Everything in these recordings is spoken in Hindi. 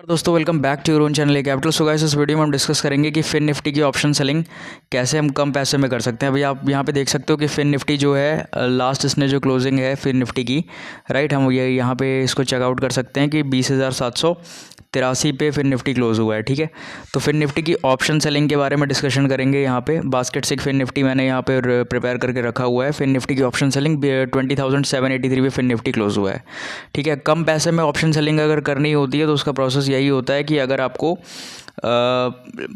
दोस्तों welcome back to your own channel A capital. So guys, इस वीडियो में हम डिस्कस करेंगे कि फिन निफ्टी की ऑप्शन सेलिंग कैसे हम कम पैसे में कर सकते हैं। अभी आप यहाँ पे देख सकते हो कि फिन निफ्टी जो है लास्ट इसने जो क्लोजिंग है फिन निफ्टी की, राइट, हम ये यहाँ पे इसको चेकआउट कर सकते हैं कि 20,783 पे फिन निफ्टी क्लोज हुआ है। ठीक है, तो फिन निफ्टी की ऑप्शन सेलिंग के बारे में डिस्कशन करेंगे। यहाँ पे बास्केट से फिन निफ्टी मैंने यहाँ पे प्रिपेयर करके रखा हुआ है। फिन निफ्टी की ऑप्शन सेलिंग 20,783 पे फिन निफ्टी क्लोज हुआ है। ठीक है, कम पैसे में ऑप्शन सेलिंग अगर करनी होती है तो उसका प्रोसेस यही होता है कि अगर आपको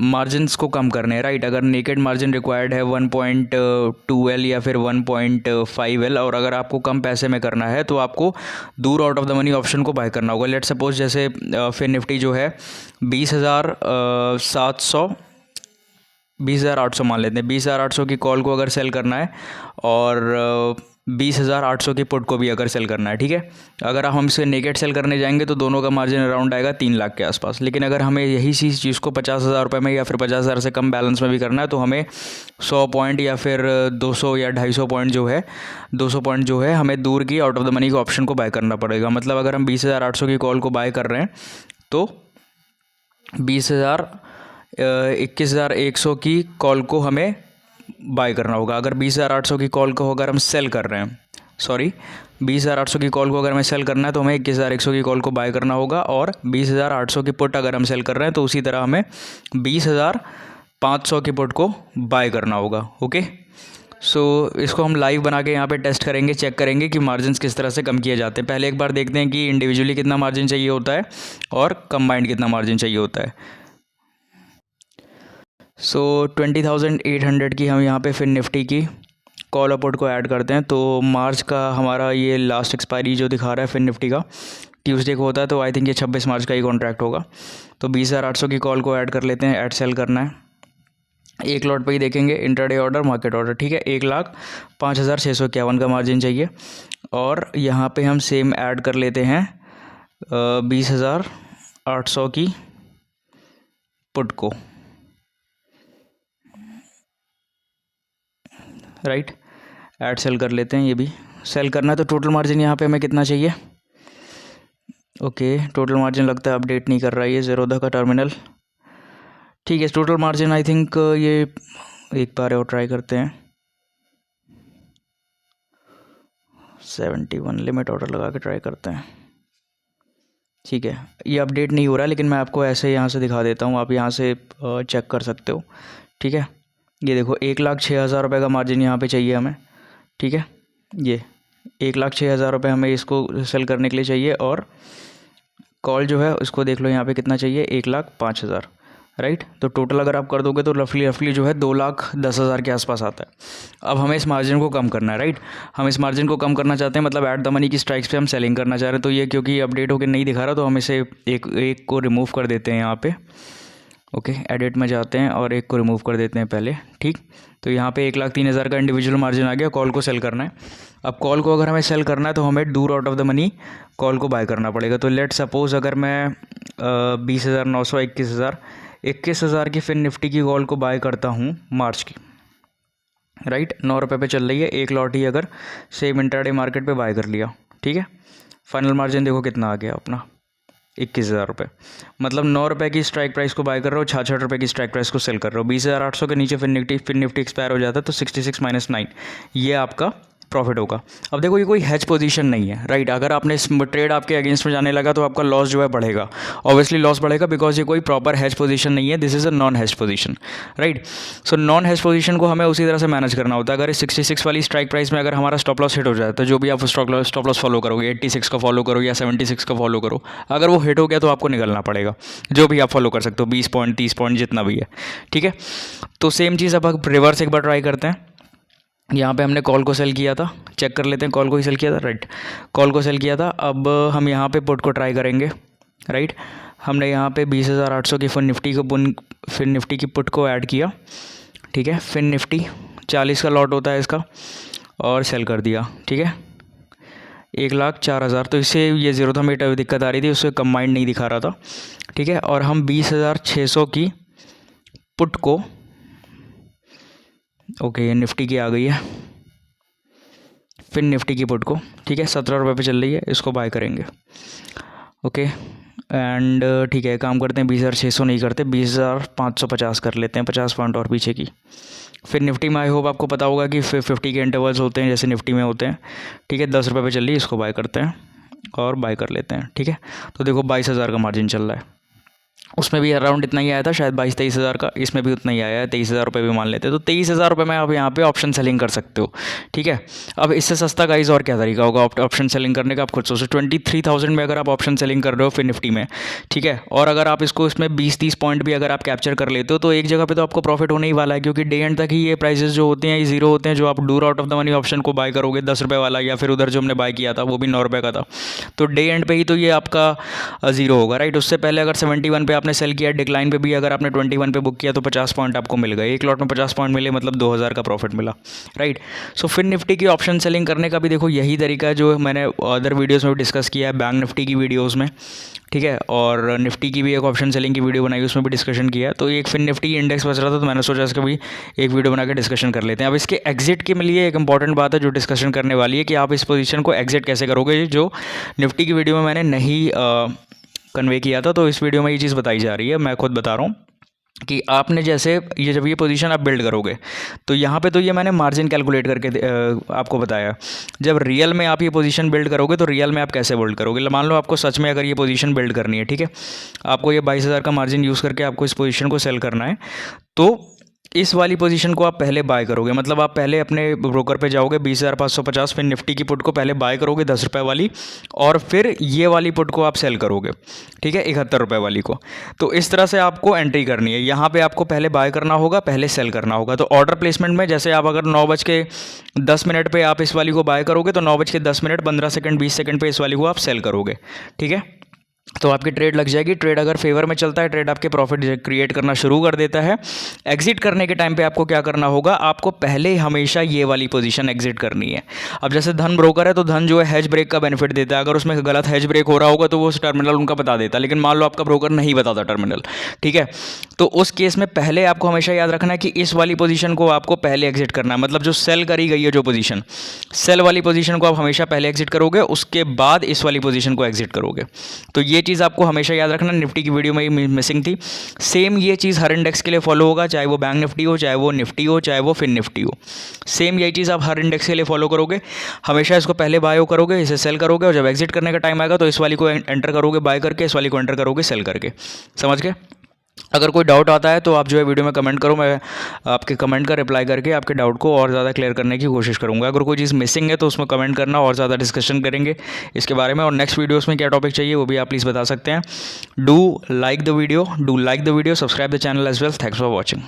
मार्जिन्स को कम करने हैं, राइट, अगर नेकेड मार्जिन रिक्वायर्ड है 1.2L या फिर 1.5L, और अगर आपको कम पैसे में करना है तो आपको दूर out of the money option को बाय करना होगा। लेट सपोज जैसे फिन निफ्टी जो है 20,800 मान लेते हैं। 20,800 की कॉल को अगर सेल करना है और 20,800 की पुट को भी अगर सेल करना है, ठीक है, अगर हम इसे नेकेड सेल करने जाएंगे तो दोनों का मार्जिन अराउंड आएगा 3 लाख के आसपास। लेकिन अगर हमें यही चीज़ को 50,000 रुपये में या फिर 50,000 से कम बैलेंस में भी करना है तो हमें 100 पॉइंट या फिर 200 या 250 पॉइंट जो है 200 पॉइंट जो है हमें दूर की आउट ऑफ द मनी के ऑप्शन को बाय करना पड़ेगा। मतलब अगर हम 20,800 की कॉल को बाय कर रहे हैं तो 21,100 की कॉल को हमें बाय करना होगा। अगर 20,800 की कॉल को अगर हम सेल कर रहे हैं, 20,800 की कॉल को अगर हमें सेल करना है तो हमें 21,100 की कॉल को बाय करना होगा, और 20,800 की पुट अगर हम सेल कर रहे हैं तो उसी तरह हमें 20,500 की पुट को बाय करना होगा। ओके, सो इसको हम लाइव बना के यहाँ पे टेस्ट करेंगे, चेक करेंगे कि मार्जिन्स किस तरह से कम किए जाते हैं। पहले एक बार देखते हैं कि इंडिविजुअली कितना मार्जिन चाहिए होता है और कंबाइंड कितना मार्जिन चाहिए होता है। सो 20,800 की हम यहाँ पे फिन निफ्टी की कॉल और पुट को ऐड करते हैं। तो मार्च का हमारा ये लास्ट एक्सपायरी जो दिखा रहा है फिन निफ्टी का ट्यूसडे को होता है, तो आई थिंक ये 26 मार्च का ही कॉन्ट्रैक्ट होगा। तो 20,800 की कॉल को ऐड कर लेते हैं, ऐड सेल करना है। एक लॉट पे ही देखेंगे इंट्राडे ऑर्डर, मार्केट ऑर्डर। ठीक है, 1,05,651 का मार्जिन चाहिए, और यहाँ पे हम सेम ऐड कर लेते हैं 20,800 की पुट को, राइट, ऐड सेल कर लेते हैं। ये भी सेल करना है तो टोटल मार्जिन यहाँ पे हमें कितना चाहिए। ओके, टोटल मार्जिन लगता है अपडेट नहीं कर रहा है ये ज़ेरोधा का टर्मिनल। ठीक है, टोटल मार्जिन आई थिंक ये एक बार और ट्राई करते हैं। 71 लिमिट ऑर्डर लगा के ट्राई करते हैं। ठीक है, ये अपडेट नहीं हो रहा है, लेकिन मैं आपको ऐसे यहाँ से दिखा देता हूँ, आप यहाँ से चेक कर सकते हो। ठीक है, ये देखो 1,06,000 रुपये का मार्जिन यहाँ पे चाहिए हमें। ठीक है, ये 1,06,000 रुपये हमें इसको सेल करने के लिए चाहिए, और कॉल जो है उसको देख लो यहाँ पे कितना चाहिए, 1,05,000, राइट। तो टोटल अगर आप कर दोगे तो रफली जो है 2,10,000 के आसपास आता है। अब हमें इस मार्जिन को कम करना है, राइट, हम इस मार्जिन को कम करना चाहते हैं, मतलब एट द मनी की स्ट्राइक्स पे हम सेलिंग करना चाह रहे हैं। तो ये क्योंकि अपडेट होकर नहीं दिखा रहा तो हम इसे एक को रिमूव कर देते हैं यहाँ पे। ओके, एडिट में जाते हैं और एक को रिमूव कर देते हैं पहले। ठीक, तो यहाँ पे 1,03,000 का इंडिविजुअल मार्जिन आ गया। कॉल को सेल करना है। अब कॉल को अगर हमें सेल करना है तो हमें दूर out of the money call को बाय करना पड़ेगा। तो लेट सपोज अगर मैं 20,900 21,000 की फिन निफ्टी की कॉल को बाय करता हूँ मार्च की, राइट, 9 रुपये पे चल रही है, एक लॉट ही अगर सेम इंट्राडे मार्केट पे बाय कर लिया, ठीक है, फाइनल मार्जिन देखो कितना आ गया अपना, 21,000 रुपये। मतलब 9 रुपये की स्ट्राइक प्राइस को बाय कर रहे हो, 66 रुपये की स्ट्राइक प्राइस को सेल कर रहे हो। 20,800 के नीचे फिन निफ्टी एक्सपायर हो जाता है तो 66 - 9 ये आपका प्रॉफिट होगा। अब देखो ये कोई हैज पोजीशन नहीं है, राइट, अगर आपने ट्रेड आपके अगेंस्ट में जाने लगा तो आपका लॉस जो है बढ़ेगा, ऑब्वियसली लॉस बढ़ेगा, बिकॉज ये कोई प्रॉपर हैज पोजीशन नहीं है, this is a non has position, right. So non has position को हमें उसी तरह से मैनेज करना होता है। अगर इस 66 वाली स्ट्राइक प्राइस में अगर हमारा स्टॉप लॉस हिट हो जाए तो जो भी आप स्टॉप लॉस फॉलो करोगे, 86 का फॉलो करो या 76 का फॉलो करो, अगर वो हिट हो गया तो आपको निकलना पड़ेगा, जो भी आप फॉलो कर सकते हो, 20 पॉइंट 30 पॉइंट जितना भी है। ठीक है, तो सेम चीज़ अब रिवर्स एक बार ट्राई करते हैं। यहाँ पे हमने कॉल को सेल किया था, चेक कर लेते हैं, कॉल को ही सेल किया था, राइट, कॉल को सेल किया था। अब हम यहाँ पे पुट को ट्राई करेंगे, राइट। हमने यहाँ पे 20,800 की फिन निफ्टी की पुट को ऐड किया, ठीक है, फिन निफ्टी 40 का लॉट होता है इसका, और सेल कर दिया। ठीक है, 1,04,000, तो इससे ये ज़ीरोधा में दिक्कत आ रही थी, उससे कंबाइंड नहीं दिखा रहा था। ठीक है, और हम 20,600 की पुट को, ओके, ये निफ्टी की आ गई है, फिन निफ्टी की पुट को, ठीक है, 17 रुपये पे चल रही है, इसको बाय करेंगे। ओके, एंड ठीक है, काम करते हैं 20,600 नहीं करते, 20,550 कर लेते हैं, 50 पॉइंट और पीछे की। फिर निफ्टी में आई होप आपको पता होगा कि 50 के इंटरवल्स होते हैं जैसे निफ्टी में होते हैं। ठीक है, 10 रुपये पे चल रही है, इसको बाय करते हैं और बाय कर लेते हैं। ठीक है, तो देखो 22,000 का मार्जिन चल रहा है, उसमें भी अराउंड इतना ही आया था शायद 22-23 हज़ार का, इसमें भी उतना ही आया है, 23,000 रुपये भी मान लेते हैं, तो 23,000 रुपये में आप यहाँ पे ऑप्शन सेलिंग कर सकते हो। ठीक है, अब इससे सस्ता गाइस और क्या तरीका होगा ऑप्शन सेलिंग करने का, आप खुद सोचो। 23,000 में अगर आप ऑप्शन सेलिंग कर रहे हो फिर निफ्टी में, ठीक है, और अगर आप इसको इसमें 20-30 पॉइंट भी अगर आप कैप्चर कर लेते हो तो एक जगह पर तो आपको प्रॉफिट होने ही वाला है, क्योंकि डे एंड तक ही ये प्राइजेस जो होते हैं ये जीरो होते हैं। जो आप door out of the money option को बाय करोगे 10 रुपये वाला, या फिर उधर जो हमने बाय किया था वो भी 9 रुपये का था, तो डे एंड पे ही तो ये आपका जीरो होगा, राइट। उससे पहले अगर 71 पे आपने सेल किया, डिक्लाइन पे भी अगर आपने 21 पे बुक किया तो 50 पॉइंट आपको मिल गए, एक लॉट में 50 पॉइंट मिले, मतलब 2,000 का प्रॉफिट मिला, राइट। सो फिर निफ्टी की ऑप्शन सेलिंग करने का भी देखो यही तरीका है जो मैंने अदर वीडियोस में भी डिस्कस किया है, बैंक निफ्टी की वीडियोस में। ठीक है, और निफ्टी की भी एक ऑप्शन सेलिंग की वीडियो बनाई, उसमें भी डिस्कशन किया। तो एक फिर निफ्टी इंडेक्स बच रहा था तो मैंने सोचा इसका भी एक वीडियो बना के डिस्कशन कर लेते हैं। अब इसके एग्जिट के लिए एक इंपॉर्टेंट बात है जो डिस्कशन करने वाली है कि आप इस पोजीशन को एग्जिट कैसे करोगे, जो निफ्टी की वीडियो में मैंने नहीं कन्वे किया था। तो इस वीडियो में ये चीज़ बताई जा रही है, मैं खुद बता रहा हूँ कि आपने जैसे ये जब ये पोजीशन आप बिल्ड करोगे तो यहाँ पे तो ये मैंने मार्जिन कैलकुलेट करके आपको बताया। जब रियल में आप ये पोजीशन बिल्ड करोगे तो रियल में आप कैसे बिल्ड करोगे, मान लो आपको सच में अगर ये पोजीशन बिल्ड करनी है, ठीक है, आपको ये 22,000 का मार्जिन यूज़ करके आपको इस पोजीशन को सेल करना है, तो इस वाली पोजीशन को आप पहले बाय करोगे। मतलब आप पहले अपने ब्रोकर पे जाओगे 20,550, फिर निफ्टी की पुट को पहले बाय करोगे 10 रुपये वाली, और फिर ये वाली पुट को आप सेल करोगे, ठीक है, 71 रुपये वाली को। तो इस तरह से आपको एंट्री करनी है। यहाँ पे आपको पहले बाय करना होगा, पहले सेल करना होगा। तो ऑर्डर प्लेसमेंट में जैसे आप अगर 9:10 पे आप इस वाली को बाय करोगे तो 9:10 15 सेकंड 20 सेकंड पे इस वाली को आप सेल करोगे, ठीक है। तो आपकी ट्रेड लग जाएगी। ट्रेड अगर फेवर में चलता है, ट्रेड आपके प्रॉफिट क्रिएट करना शुरू कर देता है। एग्जिट करने के टाइम पे आपको क्या करना होगा, आपको पहले हमेशा ये वाली पोजीशन एग्जिट करनी है। अब जैसे धन ब्रोकर है तो धन जो है हेज ब्रेक का बेनिफिट देता है। अगर उसमें गलत हेज ब्रेक हो रहा होगा तो वो टर्मिनल उनका बता देता है, लेकिन मान लो आपका ब्रोकर नहीं बताता टर्मिनल, ठीक है, तो उस केस में पहले आपको हमेशा याद रखना है कि इस वाली पोजीशन को आपको पहले एग्जिट करना है। मतलब जो सेल करी गई है जो पोजीशन, सेल वाली पोजीशन को आप हमेशा पहले एग्जिट करोगे, उसके बाद इस वाली पोजीशन को एग्जिट करोगे। तो ये चीज़ आपको हमेशा याद रखना। निफ्टी की वीडियो में ही मिसिंग थी। सेम ये चीज़ हर इंडेक्स के लिए फॉलो होगा, चाहे वो बैंक निफ्टी हो, चाहे वो निफ्टी हो, चाहे वो फिन निफ्टी हो। सेम यही चीज़ आप हर इंडेक्स के लिए फॉलो करोगे। हमेशा इसको पहले बाय करोगे, इसे सेल करोगे, और जब एग्जिट करने का टाइम आएगा तो इस वाली को एंटर करोगे बाय करके, इस वाली को एंटर करोगे सेल करके। समझ गए? अगर कोई डाउट आता है तो आप जो है वीडियो में कमेंट करो, मैं आपके कमेंट का रिप्लाई करके आपके डाउट को और ज़्यादा क्लियर करने की कोशिश करूंगा। अगर कोई चीज़ मिसिंग है तो उसमें कमेंट करना, और ज़्यादा डिस्कशन करेंगे इसके बारे में। और नेक्स्ट वीडियोस में क्या टॉपिक चाहिए वो भी आप प्लीज़ बता सकते हैं। Do like the video, subscribe the channel as well. Thanks for watching.